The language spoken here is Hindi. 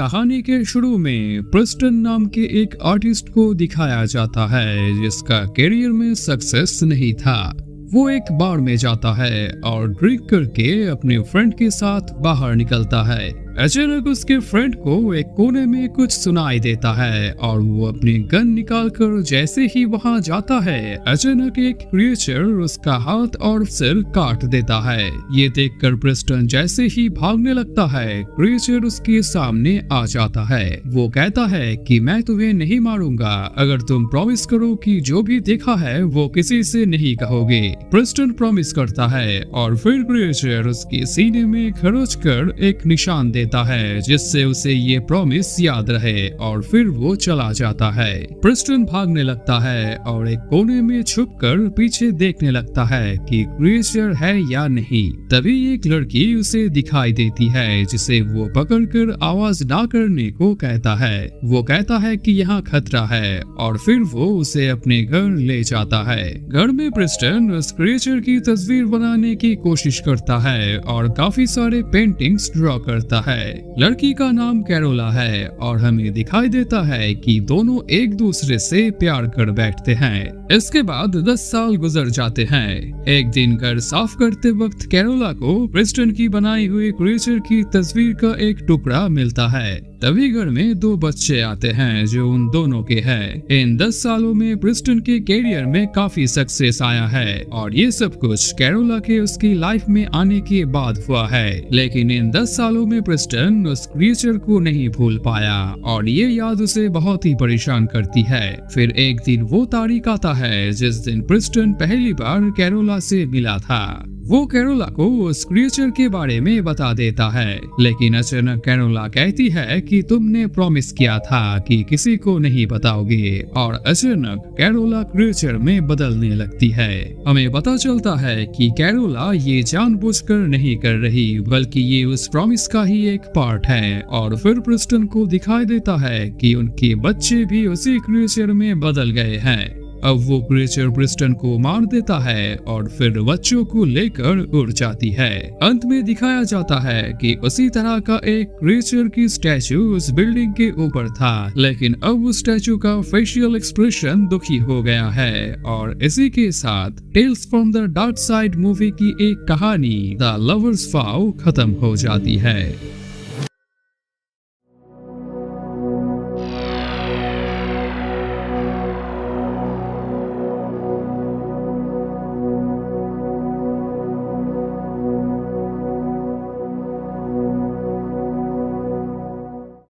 कहानी के शुरू में प्रेस्टन नाम के एक आर्टिस्ट को दिखाया जाता है जिसका करियर में सक्सेस नहीं था। वो एक बार में जाता है और ड्रिंक करके अपने फ्रेंड के साथ बाहर निकलता है। अचानक उसके फ्रेंड को एक कोने में कुछ सुनाई देता है और वो अपनी गन निकालकर जैसे ही वहां जाता है, अचानक एक क्रिएचर उसका हाथ और सिर काट देता है। ये देखकर प्रेस्टन जैसे ही भागने लगता है, क्रिएचर उसके सामने आ जाता है। वो कहता है कि मैं तुम्हें नहीं मारूंगा अगर तुम प्रॉमिस करो कि जो भी देखा है वो किसी से नहीं कहोगे। प्रेस्टन प्रॉमिस करता है और फिर क्रिएचर उसके सीने में खरोच कर एक निशान देता है जिससे उसे ये प्रॉमिस याद रहे और फिर वो चला जाता है। प्रेस्टन भागने लगता है और एक कोने में छुपकर पीछे देखने लगता है कि क्रिएचर है या नहीं। तभी एक लड़की उसे दिखाई देती है जिसे वो पकड़कर आवाज ना करने को कहता है। वो कहता है कि यहाँ खतरा है और फिर वो उसे अपने घर ले जाता है। घर में प्रेस्टन उस क्रिएचर की तस्वीर बनाने की कोशिश करता है और काफी सारे पेंटिंग्स ड्रॉ करता है। लड़की का नाम कैरोला है और हमें दिखाई देता है कि दोनों एक दूसरे से प्यार कर बैठते हैं। इसके बाद 10 साल गुजर जाते हैं। एक दिन घर साफ करते वक्त कैरोला को प्रेस्टन की बनाई हुई क्रिएचर की तस्वीर का एक टुकड़ा मिलता है। तभी घर में 2 बच्चे आते हैं जो उन दोनों के हैं। इन 10 सालों में प्रेस्टन के करियर में काफी सक्सेस आया है और ये सब कुछ कैरोला के उसकी लाइफ में आने के बाद हुआ है। लेकिन इन 10 सालों में प्रेस्टन उस क्रिएचर को नहीं भूल पाया और ये याद उसे बहुत ही परेशान करती है। फिर एक दिन वो तारीख आता है जिस दिन प्रेस्टन पहली बार कैरोला से मिला था। वो कैरोला को उस क्रिएचर के बारे में बता देता है, लेकिन अचानक कैरोला कहती है कि तुमने प्रॉमिस किया था कि किसी को नहीं बताओगे और अचानक कैरोला क्रिएचर में बदलने लगती है। हमें पता चलता है कि कैरोला ये जानबूझकर नहीं कर रही बल्कि ये उस प्रॉमिस का ही एक पार्ट है। और फिर प्रेस्टन को दिखाई देता है कि उनके बच्चे भी उसी क्रिएचर में बदल गए हैं। अब वो क्रिएचर प्रेस्टन को मार देता है और फिर बच्चों को लेकर उड़ जाती है। अंत में दिखाया जाता है कि उसी तरह का एक क्रिएचर की स्टैचू उस बिल्डिंग के ऊपर था, लेकिन अब उस स्टैचू का फेशियल एक्सप्रेशन दुखी हो गया है। और इसी के साथ Tales from the Dark Side movie की एक कहानी द लवर्स वाव खत्म हो जाती है।